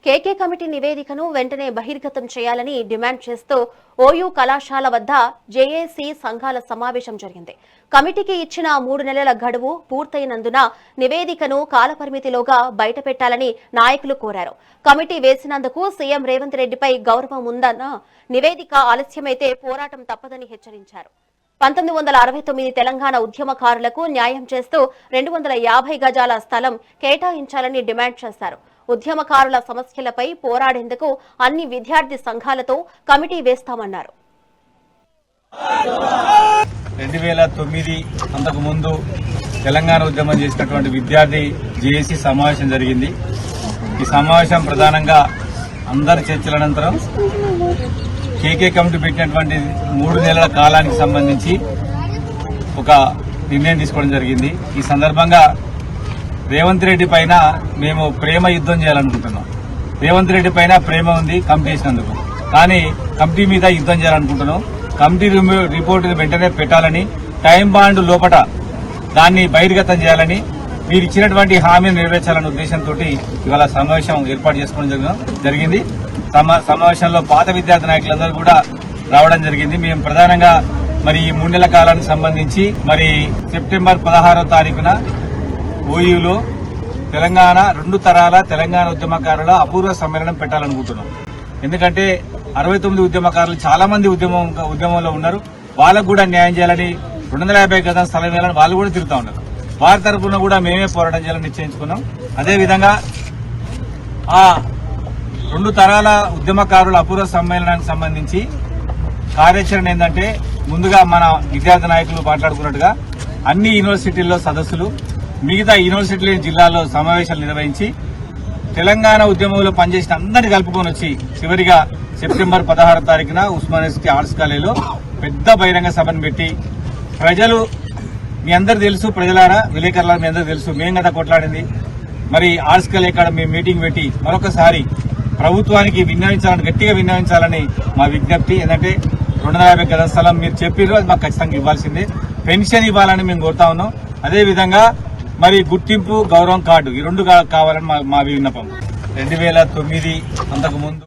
కేకే committee నివేదికను వెంటనే బహిర్గతం చేయాలని డిమాండ్ చేస్తూ ఓయూ కళాశాల వద్ద జేఏసీ సంఘాల సమావేశం జరిగింది. కమిటీకి ఇచ్చిన 3 నెలల గడువు పూర్తయినందున నివేదికను కాలపరిమితిలోగా బయటపెట్టాలని నాయకులు కోరారు. కమిటీ వేసినందుకు సీఎం రేవంత్ రెడ్డిపై గౌరవం ఉందన్న నివేదిక ఆలస్యమైతే పోరాటం తప్పదని హెచ్చరించారు. 1969 తెలంగాణ ఉద్యమకారులకు న్యాయం చేస్తూ 250 గజాల స్థలం కేటాయించాలని డిమాండ్ చేశారు. ఉద్యమకారుల సమస్యలపై పోరాడేందుకు అన్ని విద్యార్థి సంఘాలతో కమిటీ వేస్తామన్నారు. 2009 అంతకు ముందు తెలంగాణ ఉద్యమం చేసినటువంటి విద్యార్థి జేఏసీ సమావేశం జరిగింది. ఈ సమావేశం ప్రధానంగా అందరి చర్చల అనంతరం కేకే కమిటీ పెట్టినటువంటి 3 నెలల కాలానికి సంబంధించి ఒక నిర్ణయం తీసుకోవడం జరిగింది. ఈ సందర్భంగా రేవంత్ రెడ్డి పైన మేము ప్రేమ యుద్ధం చేయాలనుకుంటున్నాం. రేవంత్ రెడ్డి పైన ప్రేమ ఉంది కమిటీ చేసినందుకు, కానీ కమిటీ మీద యుద్ధం చేయాలనుకుంటున్నాం. కమిటీ రిపోర్ట్ వెంటనే పెట్టాలని, టైం బాండ్ లోపల దాన్ని బహిర్గతం చేయాలని, మీరు ఇచ్చినటువంటి హామీని నెరవేర్చాలనే ఉద్దేశంతో ఇవాళ సమావేశం ఏర్పాటు చేసుకోవడం జరిగింది. సమావేశంలో పాత విద్యార్థి నాయకులందరూ కూడా రావడం జరిగింది. మేము ప్రధానంగా మరి ఈ 3 నెలల కాలానికి సంబంధించి మరి సెప్టెంబర్ 16వ తారీఖున ఓయూలో తెలంగాణ 2 తరాల తెలంగాణ ఉద్యమకారుల అపూర్వ సమ్మేళనం పెట్టాలనుకుంటున్నాం. ఎందుకంటే 69 ఉద్యమకారులు చాలా మంది ఉద్యమంలో ఉన్నారు. వాళ్ళకు కూడా న్యాయం చేయాలని, 250 గజాల స్థలం వేయాలని వాళ్ళు కూడా తిరుగుతూ ఉన్నారు. వారి తరఫున కూడా మేమే పోరాటం చేయాలని నిశ్చయించుకున్నాం. అదేవిధంగా ఆ 2 తరాల ఉద్యమకారుల అపూర్వ సమ్మేళనానికి సంబంధించి కార్యాచరణ ఏంటంటే, ముందుగా మన విద్యార్థి నాయకులు మాట్లాడుకున్నట్టుగా అన్ని యూనివర్సిటీల్లో సదస్సులు, మిగతా యూనివర్సిటీ జిల్లాల్లో సమావేశాలు నిర్వహించి తెలంగాణ ఉద్యమంలో పనిచేసిన అందరినీ కలుపుకొని వచ్చి చివరిగా సెప్టెంబర్ 16వ తారీఖున ఉస్మానియా ఆర్ట్స్ కాలేజీలో పెద్ద బహిరంగ సభను పెట్టి, ప్రజలు మీ అందరు తెలుసు, ప్రజలారా విలేకరులారా మీ అందరూ తెలుసు, మేము కదా కొట్లాడింది. మరి ఆర్ట్స్ కాలేజ్ కాడ మేము మీటింగ్ పెట్టి మరొకసారి ప్రభుత్వానికి విన్నవించాలని, గట్టిగా విన్నవించాలని మా విజ్ఞప్తి. ఏంటంటే 250 గజాల స్థలం మీరు చెప్పారు, అది మాకు ఖచ్చితంగా ఇవ్వాల్సిందే. పెన్షన్ ఇవ్వాలని మేము కోరుతా ఉన్నాం. అదేవిధంగా మరి గుర్తింపు, గౌరవం కార్డు, ఈ 2 కావాలని మా విన్నపం. 2009 అంతకు ముందు